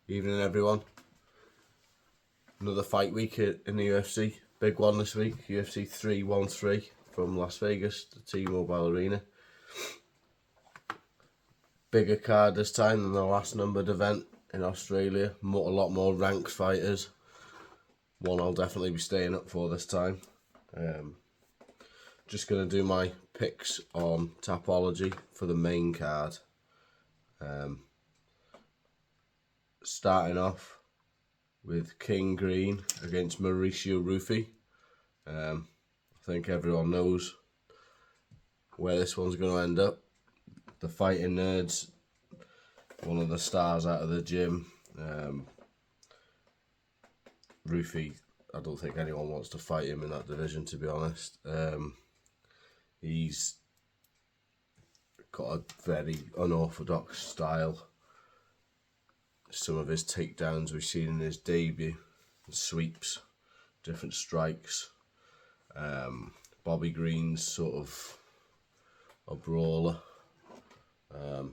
Evening, everyone. Another fight week in the UFC. Big one this week. UFC 313 from Las Vegas, the T-Mobile Arena. Bigger card this time than the last numbered event in Australia. A lot more ranked fighters. One I'll definitely be staying up for this time. Just going to do my picks on Tapology for the main card. Starting off with King Green against Mauricio Rufy. I think everyone knows where this one's going to end up. The Fighting Nerds, one of the stars out of the gym. Rufy, I don't think anyone wants to fight him in that division, to be honest. He's got a very unorthodox style. Some of his takedowns we've seen in his debut, sweeps, different strikes. Bobby Green's sort of a brawler. But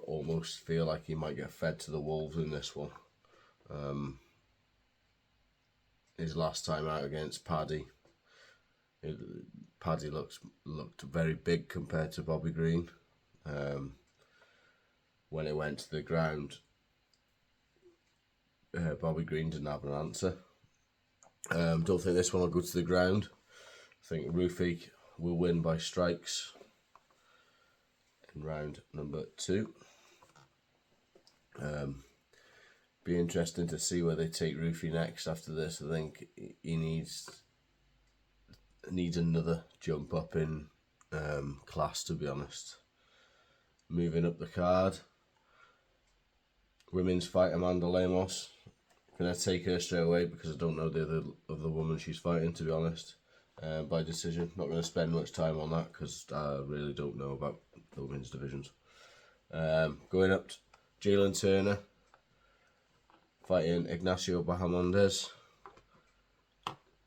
almost feel like he might get fed to the wolves in this one. His last time out against Paddy, Paddy looked very big compared to Bobby Green. When it went to the ground, Bobby Green didn't have an answer. Don't think this one will go to the ground. I think Rufy will win by strikes in round number 2. Be interesting to see where they take Rufy next after this. I think he needs another jump up in class, to be honest. Moving up the card, women's fight Amanda Lemos. I'm going to take her straight away because I don't know the other woman she's fighting, to be honest. By decision. Not going to spend much time on that because I really don't know about the women's divisions. Going up to Jalen Turner fighting Ignacio Bahamondes.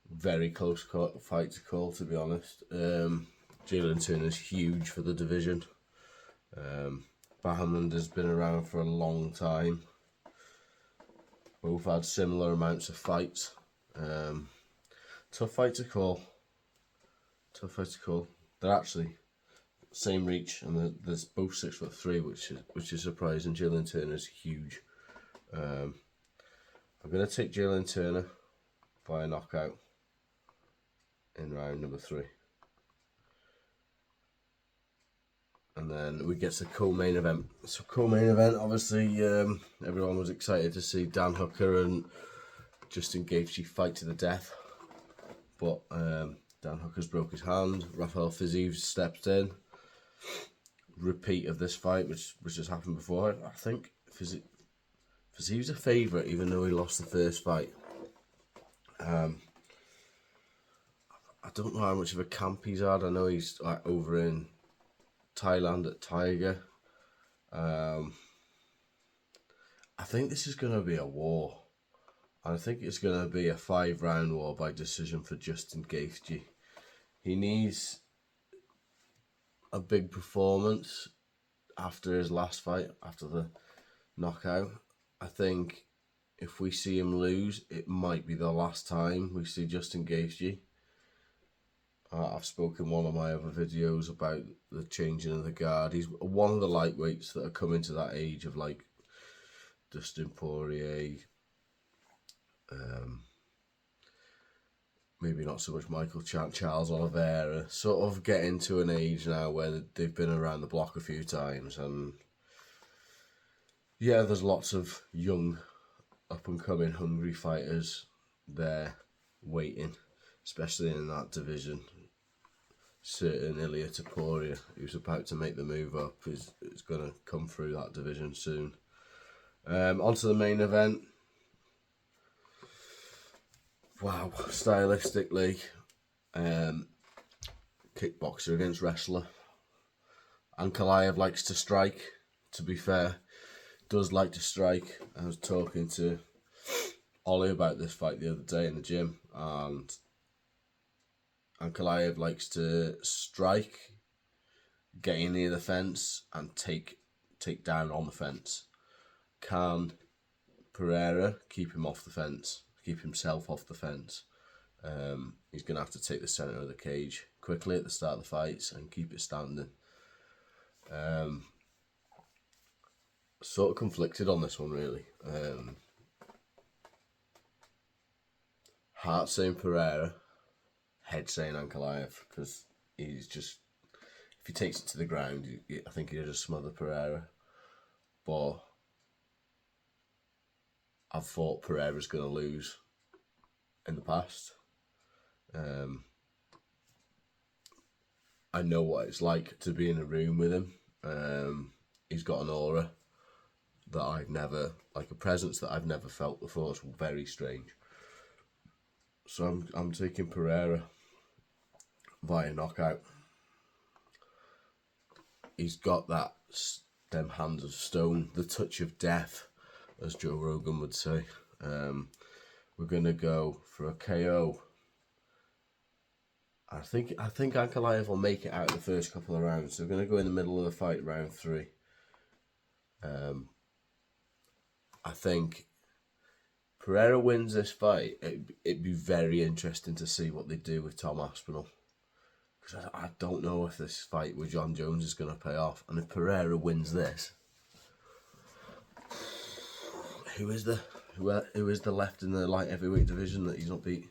Very close fight to call, to be honest. Jalen Turner's huge for the division. Bahamondes has been around for a long time. Both had similar amounts of fights. Tough fight to call. They're actually same reach, and they're both 6'3", which is surprising. Jalen Turner's huge. I'm going to take Jalen Turner by a knockout in round number 3. And then we get to co-main event. So co-main event, obviously, everyone was excited to see Dan Hooker and Justin Gaethje fight to the death. But Dan Hooker's broke his hand. Rafael Fiziev stepped in. Repeat of this fight, which has happened before. I think Fiziev's a favourite, even though he lost the first fight. I don't know how much of a camp he's had. I know he's over in Thailand at Tiger. I think this is going to be a war. I think it's going to be a 5-round war by decision for Justin Gaethje. He needs a big performance after his last fight, after the knockout. I think if we see him lose, it might be the last time we see Justin Gaethje. I've spoken in one of my other videos about the changing of the guard. He's one of the lightweights that are coming to that age of like Dustin Poirier, maybe not so much Michael Charles Oliveira, sort of getting to an age now where they've been around the block a few times. And yeah, there's lots of young, up-and-coming, hungry fighters there waiting, especially in that division. Certain Ilia Topuria, who's about to make the move up, is going to come through that division soon. Onto the main event. Wow, stylistically, kickboxer against wrestler. Ankalaev likes to strike, to be fair. Does like to strike. I was talking to Ollie about this fight the other day in the gym, and Ankalaev likes to strike, get in near the fence, and take down on the fence. Can Pereira, keep him off the fence, keep himself off the fence. He's going to have to take the centre of the cage quickly at the start of the fights and keep it standing. Sort of conflicted on this one, really. Heart saying Pereira, head saying Ankalaev, because he's just, if he takes it to the ground, I think he'll just smother Pereira. But I've thought Pereira's going to lose in the past. I know what it's like to be in a room with him. He's got an aura that I've never, like a presence that I've never felt before. It's very strange. So I'm taking Pereira via knockout. He's got them hands of stone, the touch of death, as Joe Rogan would say. We're gonna go for a KO. I think Ankalaev will make it out of the first couple of rounds. So we're gonna go in the middle of the fight, round 3. I think Pereira wins this fight. It'd be very interesting to see what they do with Tom Aspinall, because I don't know if this fight with John Jones is going to pay off. And if Pereira wins this, who is the left in the light heavyweight division that he's not beat?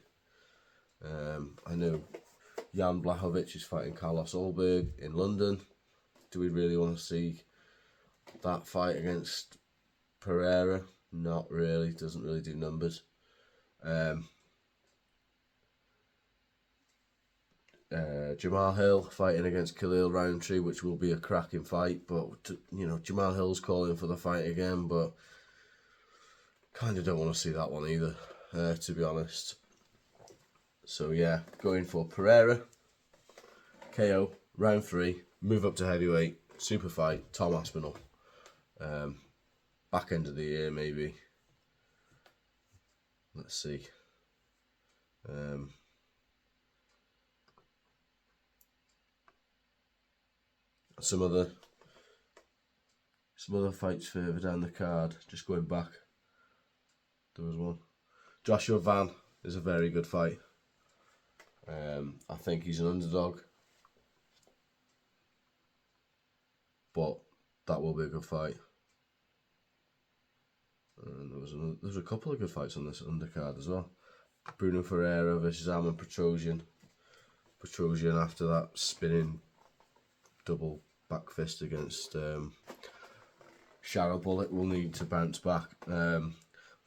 I know Jan Blachowicz is fighting Carlos Ulberg in London. Do we really want to see that fight against Pereira? Not really. Doesn't really do numbers. Jamal Hill fighting against Khalil Roundtree, which will be a cracking fight. But Jamal Hill's calling for the fight again, but kind of don't want to see that one either, to be honest. So yeah, going for Pereira, KO, round 3, move up to heavyweight, super fight, Tom Aspinall. Back end of the year, maybe. Let's see. Some other fights further down the card. Just going back, there was one. Joshua Van is a very good fight. I think he's an underdog, but that will be a good fight. And there was a couple of good fights on this undercard as well. Bruno Ferreira versus Arman Petrosian. Petrosian after that spinning double back fist against Shadow Bullet will need to bounce back. I've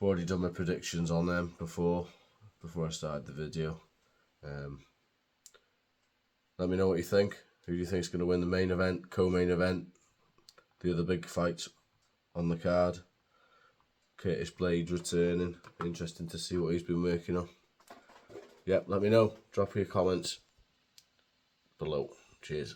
already done my predictions on them before I started the video. Let me know what you think. Who do you think is going to win the main event, co-main event, the other big fights on the card? Curtis Blades returning. Interesting to see what he's been working on. Yep, let me know. Drop your comments below. Cheers.